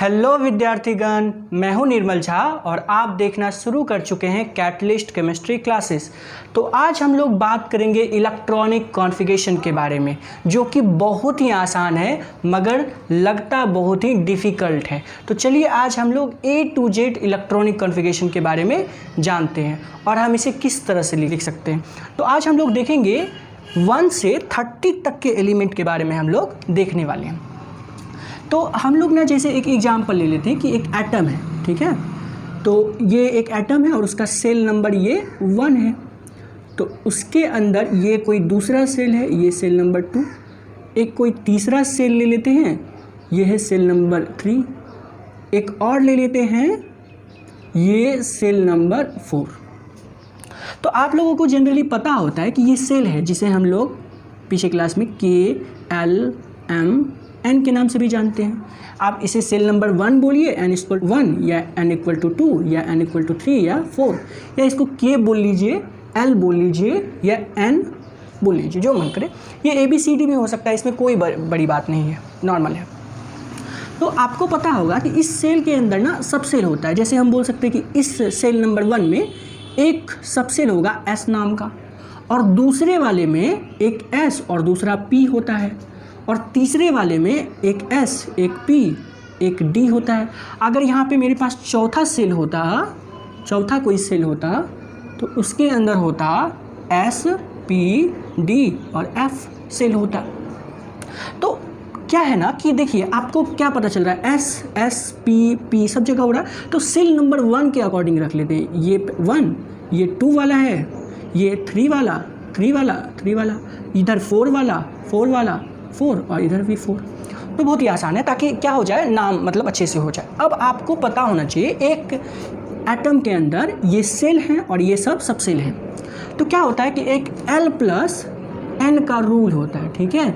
Hello विद्यार्थीगण, मैं हूं निर्मल झा और आप देखना शुरू कर चुके हैं कैटलिस्ट केमिस्ट्री क्लासेस। तो आज हम लोग बात करेंगे इलेक्ट्रॉनिक कॉन्फ़िगरेशन के बारे में, जो कि बहुत ही आसान है मगर लगता बहुत ही डिफ़िकल्ट है। तो चलिए आज हम लोग A to Z electronic configuration के बारे में जानते हैं और हम इसे किस तरह से लिख सकते हैं। तो आज हम लोग देखेंगे 1 से 30 तक के एलिमेंट के बारे में हम लोग देखने वाले हैं। तो हम लोग ना जैसे एक एग्जाम्पल ले लेते हैं कि एक एटम है, ठीक है। तो ये एक एटम है और उसका सेल नंबर ये 1 है। तो उसके अंदर ये कोई दूसरा सेल है, ये सेल नंबर 2। एक कोई तीसरा सेल ले लेते हैं, ये है सेल नंबर 3। एक और ले लेते हैं, ये सेल नंबर 4। तो आप लोगों को जनरली पता होता है कि ये सेल है जिसे हम लोग पीछे क्लास में KLMN के नाम से भी जानते हैं। आप इसे सेल नंबर 1 बोलिए, n=1 या n=2 या n=3 या 4, या इसको K बोल लीजिए, L बोल लीजिए या N बोल लीजिए, जो मन करे। ये ABCD भी हो सकता है, इसमें कोई बड़ी बात नहीं है, नॉर्मल है। तो आपको पता होगा कि इस सेल के अंदर ना सब सेल होता है। जैसे हम बोल सकते हैं कि इस सेल नंबर 1 में एक सब सेल होगा S नाम का, और दूसरे वाले में एक S और दूसरा P होता है, और तीसरे वाले में एक S, एक P, एक D होता है। अगर यहाँ पे मेरे पास चौथा कोई सेल होता तो उसके अंदर होता S, P, D और F सेल होता। तो क्या है ना कि देखिए आपको क्या पता चल रहा है, S, P, P सब जगह हो रहा है। तो सेल नंबर 1 के अकॉर्डिंग रख लेते हैं। ये 1, ये 2 वाला है, ये 3 वाला, 3 वाला, 3 वाला, इधर 4 वाला, 4 वाला, 4 और इधर भी 4। तो बहुत ही आसान है, ताकि क्या हो जाए, नाम मतलब अच्छे से हो जाए। अब आपको पता होना चाहिए एक एटम के अंदर ये सेल हैं और ये सब सेल हैं। तो क्या होता है कि एक L+N का रूल होता है, ठीक है,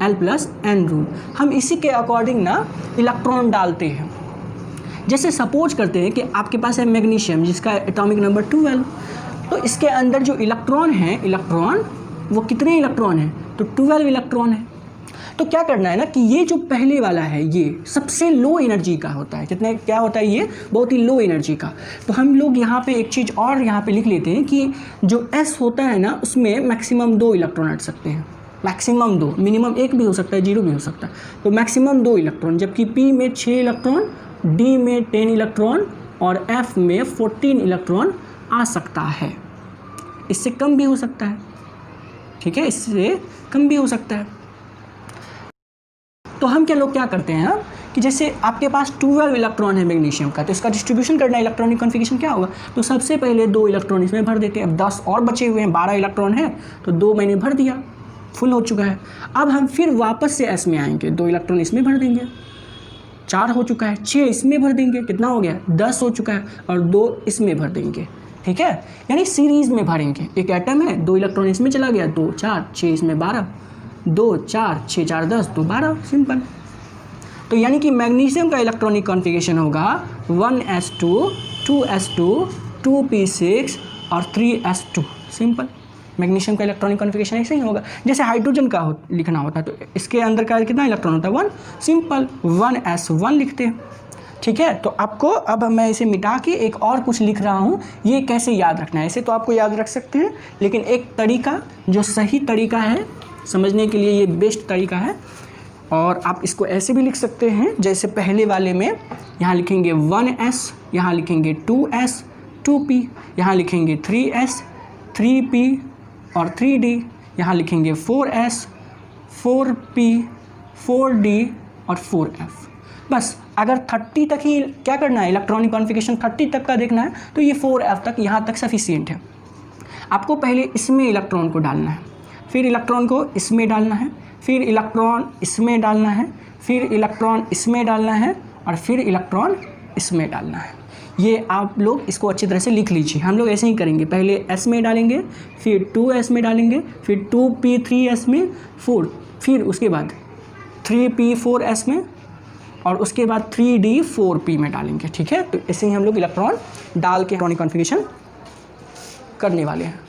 L+N रूल। हम इसी के अकॉर्डिंग ना इलेक्ट्रॉन डालते हैं। जैसे सपोज करते हैं कि आपके पास है मैग्नीशियम, जिसका एटॉमिक नंबर 12। तो इसके अंदर जो इलेक्ट्रॉन है, वो कितने इलेक्ट्रॉन हैं, तो 12 इलेक्ट्रॉन है। तो क्या करना है ना कि ये जो पहले वाला है ये सबसे लो एनर्जी का होता है। क्या होता है, ये बहुत ही लो एनर्जी का। तो हम लोग यहाँ पे एक चीज़ और यहाँ पे लिख लेते हैं कि जो S होता है ना, उसमें मैक्सिमम 2 इलेक्ट्रॉन हट सकते हैं। मैक्सिमम 2, मिनिमम 1 भी हो सकता है, 0 भी हो सकता है। तो मैक्सिमम 2 इलेक्ट्रॉन, जबकि P में 6 इलेक्ट्रॉन, D में 10 इलेक्ट्रॉन और F में 14 इलेक्ट्रॉन आ सकता है। इससे कम भी हो सकता है, ठीक है, इससे कम भी हो सकता है। तो हम क्या करते हैं कि जैसे आपके पास 12 इलेक्ट्रॉन है मैग्नीशियम का, तो इसका डिस्ट्रीब्यूशन करना है, इलेक्ट्रॉनिक कॉन्फ़िगरेशन क्या होगा। तो सबसे पहले 2 इलेक्ट्रॉन इसमें भर देते हैं। अब 10 और बचे हुए हैं, 12 इलेक्ट्रॉन है, तो 2 मैंने भर दिया, फुल हो चुका है। अब हम फिर वापस से S में आएंगे, 2 इलेक्ट्रॉन इसमें भर देंगे, 4 हो चुका है, 6 इसमें भर देंगे, कितना हो गया, 10 हो चुका है, और 2 इसमें भर देंगे, ठीक है। यानी सीरीज़ में भरेंगे। एक एटम है, 2 इलेक्ट्रॉन इसमें चला गया, 2 4 6 इसमें 12, 2 4 6 4 10, तो 12, सिंपल। तो यानी कि मैग्नीशियम का इलेक्ट्रॉनिक कॉन्फ़िगरेशन होगा 1s2, 2s2, 2p6 और 3s2, सिंपल। मैग्नीशियम का इलेक्ट्रॉनिक कॉन्फ़िगरेशन ऐसे ही होगा। जैसे हाइड्रोजन का लिखना होता है, तो इसके अंदर का कितना इलेक्ट्रॉन होता है, 1, सिंपल 1s1 लिखते हैं, ठीक है। तो आपको अब मैं इसे मिटा के एक और कुछ लिख रहा हूँ, ये कैसे याद रखना है। ऐसे तो आपको याद रख सकते हैं, लेकिन एक तरीका जो सही तरीका है समझने के लिए, ये बेस्ट तरीका है। और आप इसको ऐसे भी लिख सकते हैं, जैसे पहले वाले में यहाँ लिखेंगे 1s, यहाँ लिखेंगे 2s, 2p, यहाँ लिखेंगे 3s, 3p और 3d, यहाँ लिखेंगे 4s, 4p, 4d और 4f। बस अगर 30 तक ही क्या करना है, इलेक्ट्रॉनिक कॉन्फ़िगरेशन 30 तक का देखना है, तो ये 4f तक, यहाँ तक सफिशिएंट है। आपको पहले इसमें इलेक्ट्रॉन को डालना है, फिर इलेक्ट्रॉन को इसमें डालना है, फिर इलेक्ट्रॉन इसमें डालना है, फिर इलेक्ट्रॉन इसमें डालना है, और फिर इलेक्ट्रॉन इसमें डालना है। ये आप लोग इसको अच्छी तरह से लिख लीजिए। हम लोग ऐसे ही करेंगे, पहले S में डालेंगे, फिर 2s में डालेंगे, फिर 2p 3s में 4, फिर उसके बाद 3p 4s में, और उसके बाद 3d 4p में डालेंगे, ठीक है। तो ऐसे ही हम लोग इलेक्ट्रॉन डाल के इलेक्ट्रॉनिक कॉन्फ़िगरेशन करने वाले हैं।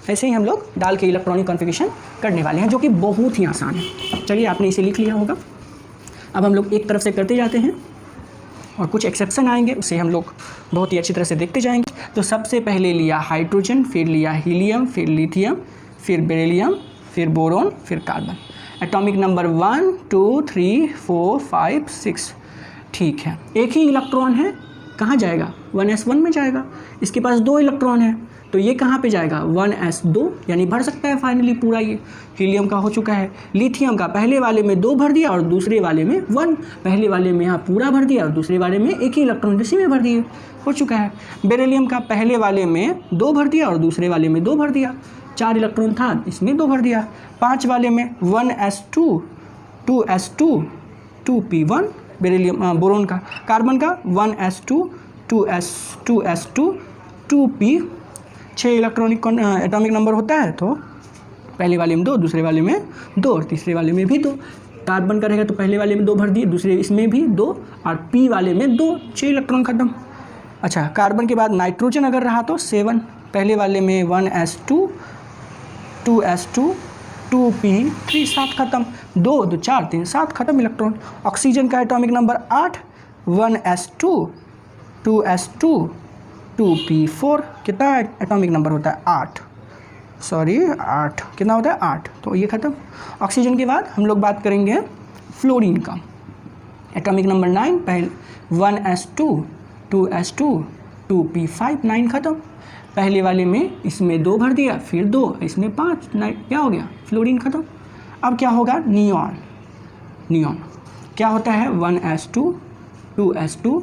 ऐसे ही हम लोग डाल के इलेक्ट्रॉनिक कॉन्फ़िगरेशन करने वाले हैं, जो कि बहुत ही आसान है। चलिए आपने इसे लिख लिया होगा। अब हम लोग एक तरफ से करते जाते हैं और कुछ एक्सेप्शन आएंगे, उसे हम लोग बहुत ही अच्छी तरह से देखते जाएंगे। तो सबसे पहले लिया हाइड्रोजन, फिर लिया हीलियम, फिर लिथियम, फिर बेरिलियम, फिर बोरॉन, फिर कार्बन। Atomic number 1 2 3 4 5 6। ठीक है, एक ही इलेक्ट्रॉन है, कहाँ जाएगा? 1s1 में जाएगा। इसके पास 2 इलेक्ट्रॉन है तो ये कहाँ पे जाएगा? 1s2, यानी भर सकता है फाइनली पूरा। ये हीलियम का हो चुका है। लिथियम का पहले वाले में 2 भर दिया और दूसरे वाले में 1, पहले वाले में यहाँ पूरा भर दिया और दूसरे वाले में एक ही इलेक्ट्रॉन इसी में भर दिए, हो चुका है। बेरिलियम का पहले वाले में 2 भर दिया और दूसरे वाले में 2 भर दिया, 4 इलेक्ट्रॉन था इसमें 2 भर दिया। 5 वाले में 1s2 2s2 2p1 beryllium boron का। कार्बन का 1s2 2s2 2p, 6 electronic atomic number होता है। तो पहले वाले में 2, दूसरे वाले में 2 और तीसरे वाले में भी 2। कार्बन का रहेगा तो पहले वाले में 2 भर दिए, दूसरे इसमें भी 2 और p वाले में 2, 6 इलेक्ट्रॉन खत्म। अच्छा, कार्बन के बाद नाइट्रोजन अगर रहा तो 7, पहले वाले में 1s2 2s2 2p3, 7 खत्म। 2 2 4 3 7 खत्म इलेक्ट्रॉन। ऑक्सीजन का atomic number 8, 1s2 2s2 2p4, कितना एटॉमिक नंबर होता है? 8, सॉरी 8, कितना होता है? 8। तो ये खत्म। ऑक्सीजन के बाद हम लोग बात करेंगे फ्लोरीन का। एटॉमिक नंबर 9, पहले 1s2 2s2 2p5, 9 खत्म। पहले वाले में इसमें 2 भर दिया, फिर 2, इसमें 5, 9, क्या हो गया? फ्लोरीन खत्म। अब क्या होगा? नियॉन। नियॉन क्या होता है? 1s2 2s2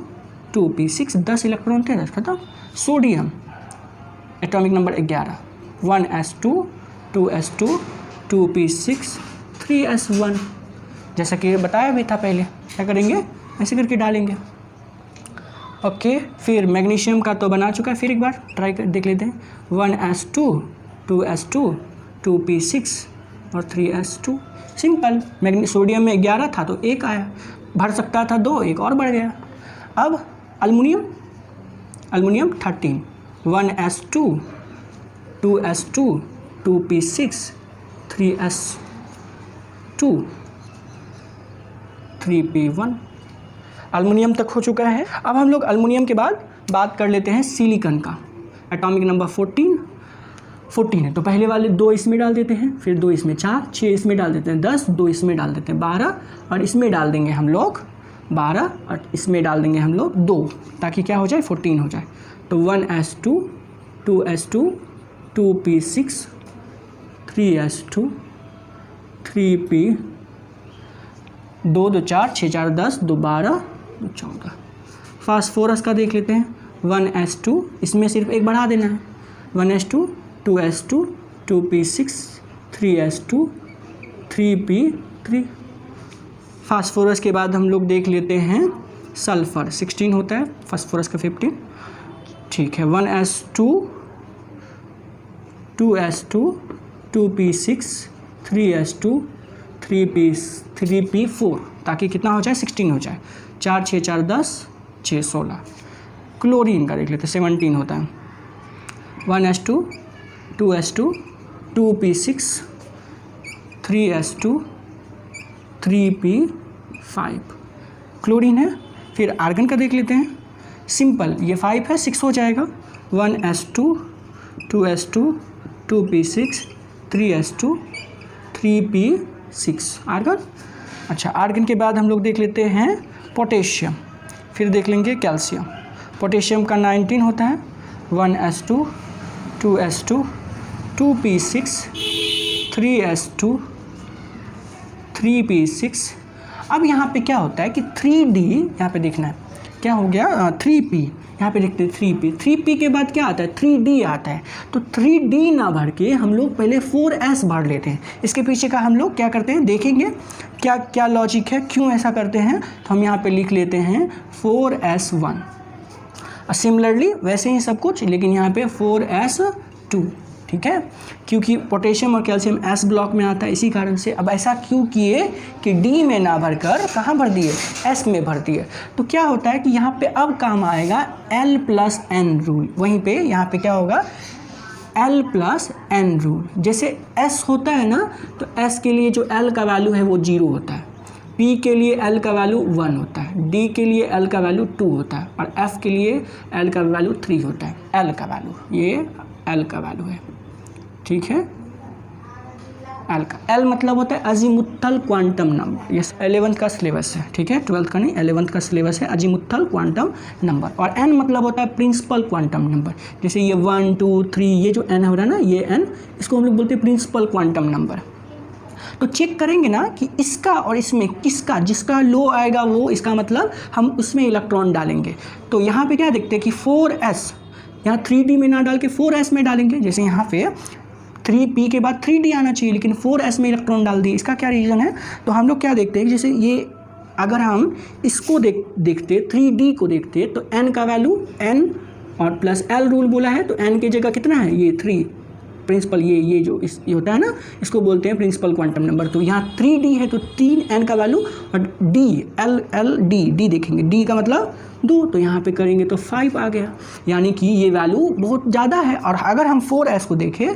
2p6, 10 इलेक्ट्रॉन थे, 10 खत्म। Sodium atomic number 11, 1s2 2s2 2p6 3s1, जैसा कि बताया भी था पहले। क्या करेंगे? ऐसे करके डालेंगे। ओके, फिर मैग्नीशियम का तो बना चुका है, फिर एक बार ट्राई कर देख लेते हैं। 1s2 2s2 2p6 और 3s2, सिंपल। सोडियम में 11 था तो 1 आया, भर सकता था 2, 1 और बढ़ गया। अब aluminium 13, 1s2 2s2 2p6 3s2 3p1, aluminium तक हो चुका है। अब हम लोग अल्मुनियम के बाद बात कर लेते हैं सिलिकॉन का। एटॉमिक नंबर 14 है तो पहले वाले 2 इसमें डाल देते हैं, फिर 2 इसमें 4, 6 इसमें डाल देते हैं 10, 2 इसमें डाल देते हैं 12 और इसमें डाल देंगे हम लोग 12 और इसमें डाल देंगे हम लोग 2, ताकि क्या हो जाए? 14 हो जाए। तो 1s2 2s2 2p6 3s2 3p 2 2 4 6 4 10 2 12 2 14। Phosphorus का देख लेते हैं। 1s2, इसमें सिर्फ एक बढ़ा देना है। 1s2 2s2 2p6 3s2 3p3। Phosphorus के बाद हम लोग देख लेते हैं सल्फ़र, 16 होता है, फास्फोरस का 15। ठीक है, 1s2 2s2 2p6 3s2 3p4, ताकि कितना हो जाए? 16 हो जाए। 4 6 4 10 6 16। क्लोरीन का देख लेते हैं, 17 होता है। 1s2 2s2 2p6 3s2 3p5, chlorine है। फिर आर्गन का देख लेते हैं, सिंपल, ये 5 है, 6 हो जाएगा। 1s2 2s2 2p6 3s2 3p6, argon. अच्छा, आर्गन के बाद हम लोग देख लेते हैं पोटेशियम, फिर देख लेंगे कैल्शियम। पोटेशियम का 19 होता है। 1s2 2s2 2p6 3s2 3p6। अब यहाँ पे क्या होता है कि 3d, यहाँ पे देखना है क्या हो गया? 3p, यहाँ पे देखते हैं 3p। 3p के बाद क्या आता है? 3d आता है। तो 3d ना भर के हम लोग पहले 4s भर लेते हैं। इसके पीछे का हम लोग क्या करते हैं देखेंगे, क्या क्या लॉजिक है, क्यों ऐसा करते हैं। तो हम यहाँ पे लिख लेते हैं 4s1। सिमिलरली वैसे ही सब कुछ, लेकिन यहाँ पे 4s2, ठीक है, क्योंकि पोटेशियम और कैल्शियम एस ब्लॉक में आता है, इसी कारण से। अब ऐसा क्यों किए कि डी में ना भरकर कहाँ भर दिए? एस में भर दिए। तो क्या होता है कि यहाँ पे अब काम आएगा L+N रूल। वहीं पे यहाँ पे क्या होगा? L+N rule. जैसे S होता है ना, तो S के लिए जो L का वैल्यू है वो 0 होता है। P के लिए L का वैल्यू 1 होता है, D के लिए L का वैल्यू 2 होता है और F के लिए L का वैल्यू 3 होता है। L का वैल्यू, ये L का वैल्यू है, ठीक है। L का L मतलब होता है अजीमुथल क्वांटम नंबर। ये 11th का सिलेबस है, ठीक है, 12th का नहीं, 11th का सिलेबस है, अजीमुथल क्वांटम नंबर। और N मतलब होता है प्रिंसिपल क्वांटम नंबर। जैसे ये 1 2 3 ये जो N हो रहा है ना, ये N, इसको हम लोग बोलते हैं प्रिंसिपल क्वांटम नंबर। तो चेक करेंगे ना कि इसका और इसमें किसका, जिसका लो आएगा वो, इसका मतलब हम उसमें इलेक्ट्रॉन डालेंगे। तो यहाँ पे क्या देखते हैं कि 4s, यहाँ 3D में ना डाल के 4s में डालेंगे। जैसे यहाँ पे 3p के बाद 3d आना चाहिए, लेकिन 4s में इलेक्ट्रॉन डाल दिए। इसका क्या रीज़न है? तो हम लोग क्या देखते हैं, जैसे ये अगर हम इसको देखते 3d को देखते तो n का वैल्यू n और प्लस l रूल बोला है, तो n की जगह कितना है, ये 3 प्रिंसिपल, ये जो ये होता है ना, इसको बोलते हैं प्रिंसिपल क्वांटम नंबर। तो यहाँ 3d है तो 3n का वैल्यू, और d d देखेंगे, d का मतलब 2, तो यहाँ पे करेंगे तो 5 आ गया, यानी कि ये वैल्यू बहुत ज़्यादा है। और अगर हम 4s को देखें,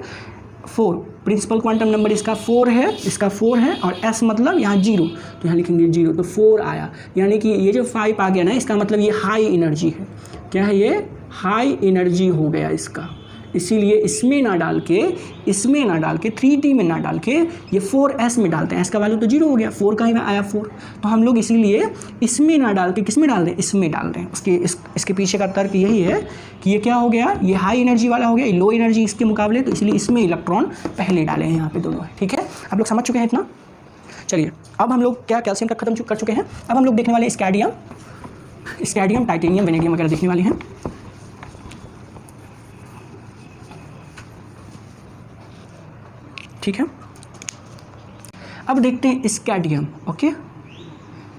4 प्रिंसिपल क्वांटम नंबर इसका 4 है, इसका 4 है, और s मतलब यहाँ 0, तो यहाँ लिखेंगे 0, तो 4 आया। यानी कि ये जो 5 आ गया ना, इसका मतलब ये हाई एनर्जी है। क्या है ये? हाई एनर्जी हो गया इसका। इसीलिए इसमें ना डाल के 3D में ना डाल के ये 4s में डालते हैं। s का वैल्यू तो 0 हो गया, 4 का ही आया 4, तो हम लोग इसीलिए इसमें ना डाल के किस में डाल दें, इसमें डाल दें। इसके पीछे का तर्क यही है कि ये क्या हो गया, ये हाई एनर्जी वाला हो गया, ये लो एनर्जी इसके मुकाबले, तो इसलिए इसमें इलेक्ट्रॉन पहले डाले हैं, यहाँ पे दोनों है, ठीक है। आप लोग समझ चुके हैं इतना? चलिए अब हम लोग क्या कैल्शियम तक खत्म कर चुके हैं। अब हम लोग देखने वाले स्कैडियम, टाइटेनियम, वेनेडियम वगैरह देखने वाले हैं। ठीक है, अब देखते हैं स्कैडियम। ओके,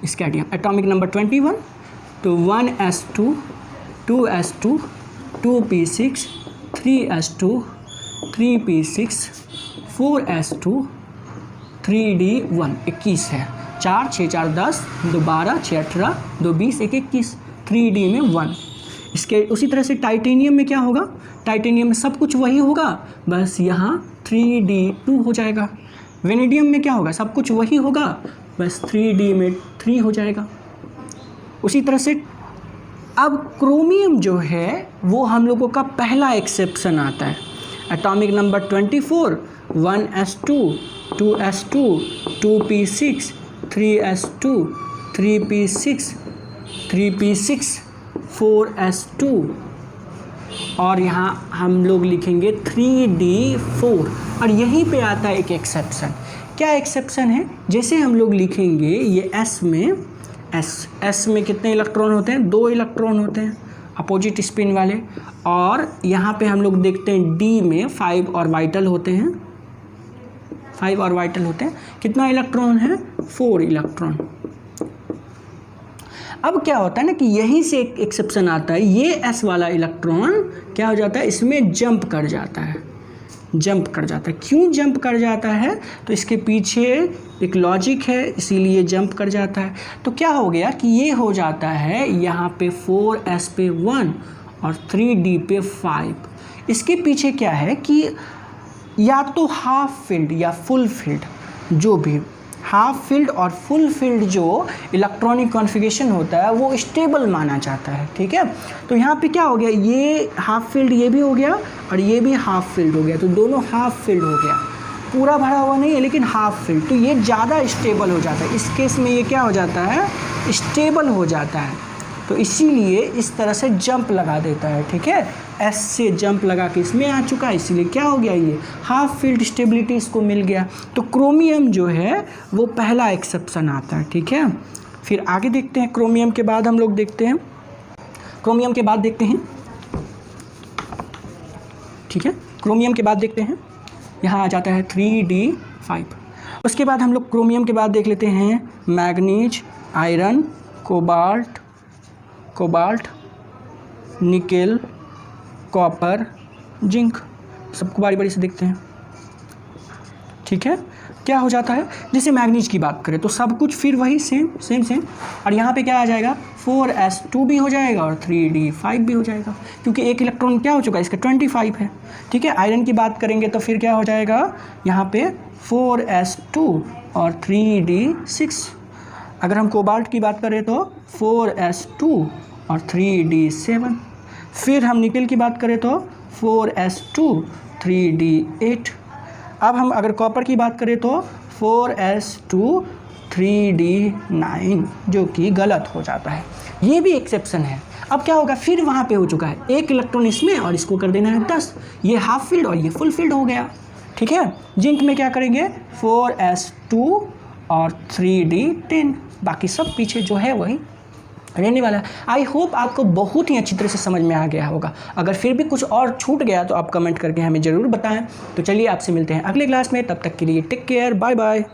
स्कैडियम एटॉमिक नंबर 21, तो 1s2 2s2 2p6 3s2 3p6 4s2 3d1 21 है। 4 6 4 10 2 12 6 18 2 20 1 21, 3d में 1। इसके उसी तरह से टाइटेनियम में क्या होगा, टाइटेनियम में सब कुछ वही होगा, बस यहाँ 3d2 हो जाएगा। वेनेडियम में क्या होगा, सब कुछ वही होगा, बस 3d में 3 हो जाएगा। उसी तरह से अब क्रोमियम जो है वो हम लोगों का पहला एक्सेप्शन आता है। Atomic number 24, 1s2 2s2 2p6 3s2 3p6 3p6 4s2, और यहाँ हम लोग लिखेंगे 3d4। और यहीं पे आता है एक एक्सेप्शन। क्या एक्सेप्शन है? जैसे हम लोग लिखेंगे ये s में कितने इलेक्ट्रॉन होते हैं, 2 इलेक्ट्रॉन होते हैं अपोजिट स्पिन वाले, और यहाँ पे हम लोग देखते हैं d में 5 ऑर्बिटल होते हैं, 5 ऑर्बिटल होते हैं। कितना इलेक्ट्रॉन है, 4 इलेक्ट्रॉन। अब क्या होता है ना कि यहीं से एक एक्सेप्शन आता है, ये s वाला इलेक्ट्रॉन क्या हो जाता है, इसमें जंप कर जाता है। क्यों जंप कर जाता है? तो इसके पीछे एक लॉजिक है, इसीलिए जंप कर जाता है। तो क्या हो गया कि ये हो जाता है यहाँ पे 4s पे 1 और 3d पे 5। इसके पीछे क्या है कि या तो हाफ फील्ड या फुल फील्ड, जो भी हाफ फील्ड और फुल फील्ड जो इलेक्ट्रॉनिक कॉन्फ़िगरेशन होता है वो स्टेबल माना जाता है, ठीक है। तो यहाँ पे क्या हो गया, ये हाफ फील्ड ये भी हो गया और ये भी हाफ फील्ड हो गया, तो दोनों हाफ फील्ड हो गया, पूरा भरा हुआ नहीं है लेकिन हाफ फील्ड, तो ये ज़्यादा स्टेबल हो जाता है। इस केस में ये क्या हो जाता है, स्टेबल हो जाता है, तो इसीलिए इस तरह से जंप लगा देता है, ठीक है। एस से जंप लगा के इसमें आ चुका है, इसीलिए क्या हो गया, ये हाफ फील्ड स्टेबिलिटी इसको मिल गया। तो क्रोमियम जो है वो पहला एक्सेप्शन आता है, ठीक है। फिर आगे देखते हैं, क्रोमियम के बाद हम लोग देखते हैं, ठीक है। क्रोमियम के बाद देखते हैं, यहाँ आ जाता है 3d5। उसके बाद हम लोग क्रोमियम के बाद देख लेते हैं manganese, iron, cobalt, nickel, copper, zinc, सबको बारी बारी से देखते हैं, ठीक है। क्या हो जाता है, जैसे मैग्नीज की बात करें तो सब कुछ फिर वही सेम, और यहाँ पे क्या आ जाएगा, 4s2 भी हो जाएगा और 3d5 भी हो जाएगा, क्योंकि एक इलेक्ट्रॉन क्या हो चुका है, इसका 25 है, ठीक है। आयरन की बात करेंगे तो फिर क्या हो जाएगा, यहाँ पे 4s2 और 3d6। अगर हम कोबाल्ट की बात करें तो 4s2 और 3d7। फिर हम निकेल की बात करें तो 4s2 3d8। अब हम अगर कॉपर की बात करें तो 4s2 3d9, जो कि गलत हो जाता है। ये भी एक्सेप्शन है। अब क्या होगा, फिर वहाँ पे हो चुका है 1 इलेक्ट्रॉन इसमें और इसको कर देना है 10, ये हाफ फील्ड और ये फुल फील्ड हो गया। ठीक है, जिंक में क्या करेंगे 4s2 और 3d10, बाकी सब पीछे जो है वही रहने वाला है। आई होप आपको बहुत ही अच्छी तरह से समझ में आ गया होगा। अगर फिर भी कुछ और छूट गया तो आप कमेंट करके हमें ज़रूर बताएं। तो चलिए आपसे मिलते हैं अगले क्लास में, तब तक के लिए टेक केयर, बाय बाय।